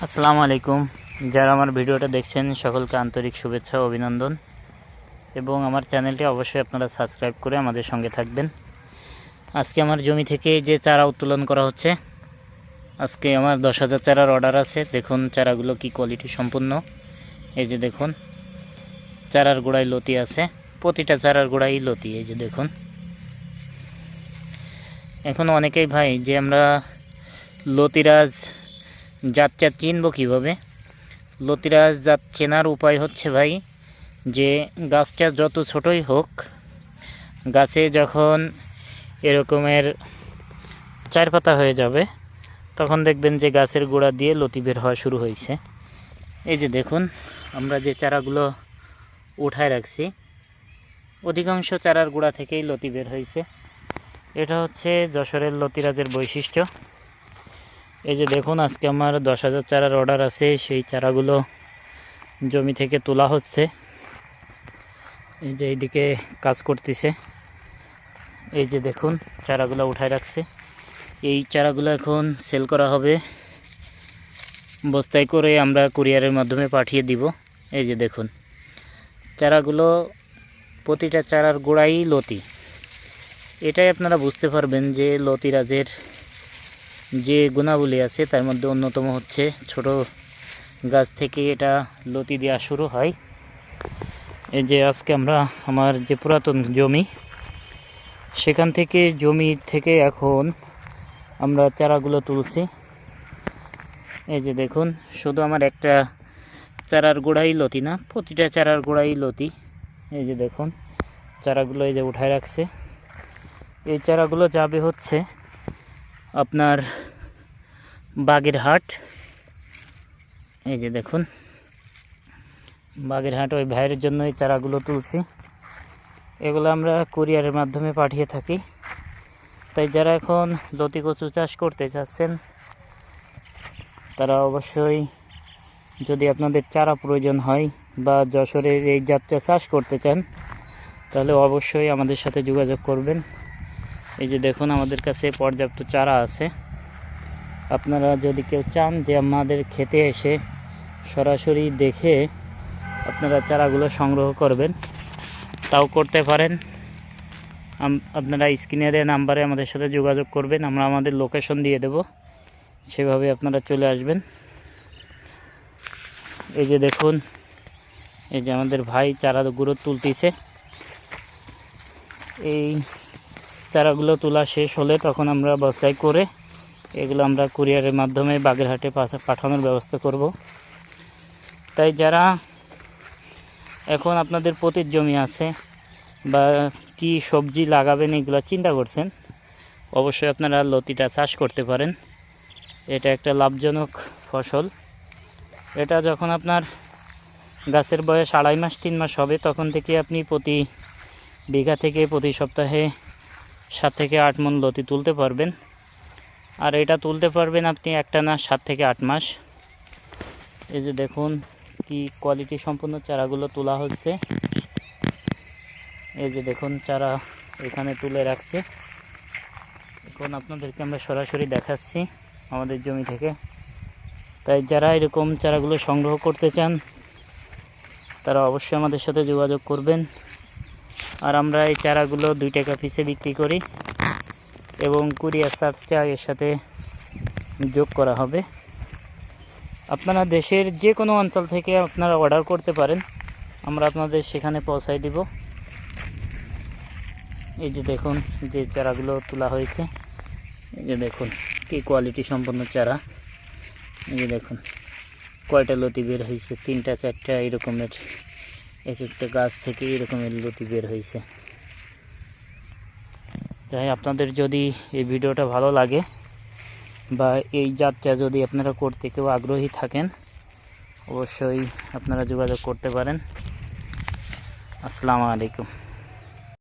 আসসালামু আলাইকুম। যারা আমার ভিডিওটা দেখছেন সকলকে আন্তরিক শুভেচ্ছা ও অভিনন্দন, এবং আমার চ্যানেলটি অবশ্যই আপনারা সাবস্ক্রাইব করে আমাদের সঙ্গে থাকবেন। আজকে আমার জমি থেকে যে চারা উত্তোলন করা হচ্ছে, আজকে আমার 10,000 চারার অর্ডার আছে। দেখুন চারাগুলো কি কোয়ালিটি সম্পূর্ণ। এই যে দেখুন চারার গোড়ায় লতি আছে, প্রতিটা চারার গোড়ায় লতি। এই যে দেখুন, এখন অনেকেই ভাই যে আমরা লতিরাজ জাতটা চিনব কীভাবে? লতিরাজ জাত চেনার উপায় হচ্ছে ভাই, যে গাছটা যত ছোটই হোক, গাছে যখন এরকমের চার পাতা হয়ে যাবে তখন দেখবেন যে গাছের গোড়া দিয়ে লতি বের হওয়া শুরু হয়েছে। এই যে দেখুন আমরা যে চারাগুলো উঠায় রাখছি, অধিকাংশ চারার গোড়া থেকেই লতি বের হয়েছে। এটা হচ্ছে যশোরের লতিরাজের বৈশিষ্ট্য। এই যে দেখুন আজকে আমার 10,000 চারার অর্ডার আছে, সেই চারাগুলো জমি থেকে তোলা হচ্ছে। এই যে এইদিকে কাজ করতেছে। এই যে দেখুন চারাগুলো উঠায় রাখছে, এই চারাগুলো এখন সেল করা হবে, বস্তায় করে আমরা কুরিয়ারের মাধ্যমে পাঠিয়ে দিব। এই যে দেখুন চারাগুলো, প্রতিটা চারার গোড়াই লতি। এটাই আপনারা বুঝতে পারবেন যে লতিরাজের যে গুণাবলী আছে তার মধ্যে অন্যতম হচ্ছে ছোট গাছ থেকে এটা লতি দেওয়া শুরু হয়। এই যে আজকে আমরা আমার যে পুরাতন জমি, সেখান থেকে জমি থেকে এখন আমরা চারাগুলো তুলছি। এই যে দেখুন শুধু আমার একটা চারার গোড়াই লতি না, প্রতিটা চারার গোড়াই লতি। এই যে দেখুন চারাগুলো এই যে উঠায় রাখছে। এই চারাগুলো যাবে হচ্ছে আপনার বাগেরহাট। এই যে দেখুন বাগেরহাট ওই ভাইয়ের জন্য এই চারাগুলো তুলছি। এগুলো আমরা কুরিয়ারের মাধ্যমে পাঠিয়ে থাকি। তাই যারা এখন লতি কচু চাষ করতে চাচ্ছেন তারা অবশ্যই, যদি আপনাদের চারা প্রয়োজন হয় বা যশোরের এই জাতটা চাষ করতে চান, তাহলে অবশ্যই আমাদের সাথে যোগাযোগ করবেন। এই যে দেখুন আমাদের কাছে পর্যাপ্ত চারা আছে। আপনারা যদি কেউ চান যে আমাদের খেতে এসে সরাসরি দেখে আপনারা চারাগুলো সংগ্রহ করবেন, তাও করতে পারেন। আপনারা স্ক্রিনে দেওয়া নাম্বারে আমাদের সাথে যোগাযোগ করবেন, আমরা আমাদের লোকেশন দিয়ে দেব, সেভাবে আপনারা চলে আসবেন। এই যে দেখুন এই যে আমাদের ভাই চারাগুলো তুলতেছে। এই চারাগুলো তোলা শেষ হলে তখন আমরা বস্তায় করে এগুলো আমরা কুরিয়ারের মাধ্যমে বাগেরহাটে পাঠানোর ব্যবস্থা করব। তাই যারা এখন আপনাদের পতির জমি আছে বা কি সবজি লাগাবেন এগুলো চিন্তা করছেন, অবশ্যই আপনারা লতিটা চাষ করতে পারেন। এটা একটা লাভজনক ফসল। এটা যখন আপনার গাছের বয়স 2.5 মাস 3 মাস হবে, তখন থেকে আপনি প্রতি বিঘা থেকে প্রতি সপ্তাহে 7 থেকে 8 মণ লতি তুলতে পারবেন। আর এটা তুলতে পারবেন আপনি একটানা 7 থেকে 8 মাস। এই যে দেখুন কি কোয়ালিটি সম্পন্ন চারাগুলো তোলা হচ্ছে। এই যে দেখুন চারা এখানে তুলে রাখছে, এখন আপনাদেরকে আমরা সরাসরি দেখাচ্ছি আমাদের জমি থেকে। তাই যারা এরকম চারাগুলো সংগ্রহ করতে চান তারা অবশ্যই আমাদের সাথে যোগাযোগ করবেন। আর আমরা এই চারাগুলো 2 টাকা পিসে বিক্রি করি, এবং কুরিয়ার চার্জটা এর সাথে যোগ করা হবে। আপনারা দেশের যে কোনো অঞ্চল থেকে আপনারা অর্ডার করতে পারেন, আমরা আপনাদের সেখানে পৌঁছায় দিব। এই যে দেখুন যে চারাগুলো তোলা হয়েছে, এই যে দেখুন কি কোয়ালিটি সম্পন্ন চারা। এই যে দেখুন কয়টা লতি বের হয়েছে, 3টা 4টা এরকমের, এক একটা গাছ থেকে এরকমের লতি বের হয়েছে। তাই আপনাদের যদি এই ভিডিওটা ভালো লাগে বা এই জাতটা যদি আপনারা করতে কেউ আগ্রহী থাকেন, অবশ্যই আপনারা যোগাযোগ করতে পারেন। আসসালামু আলাইকুম।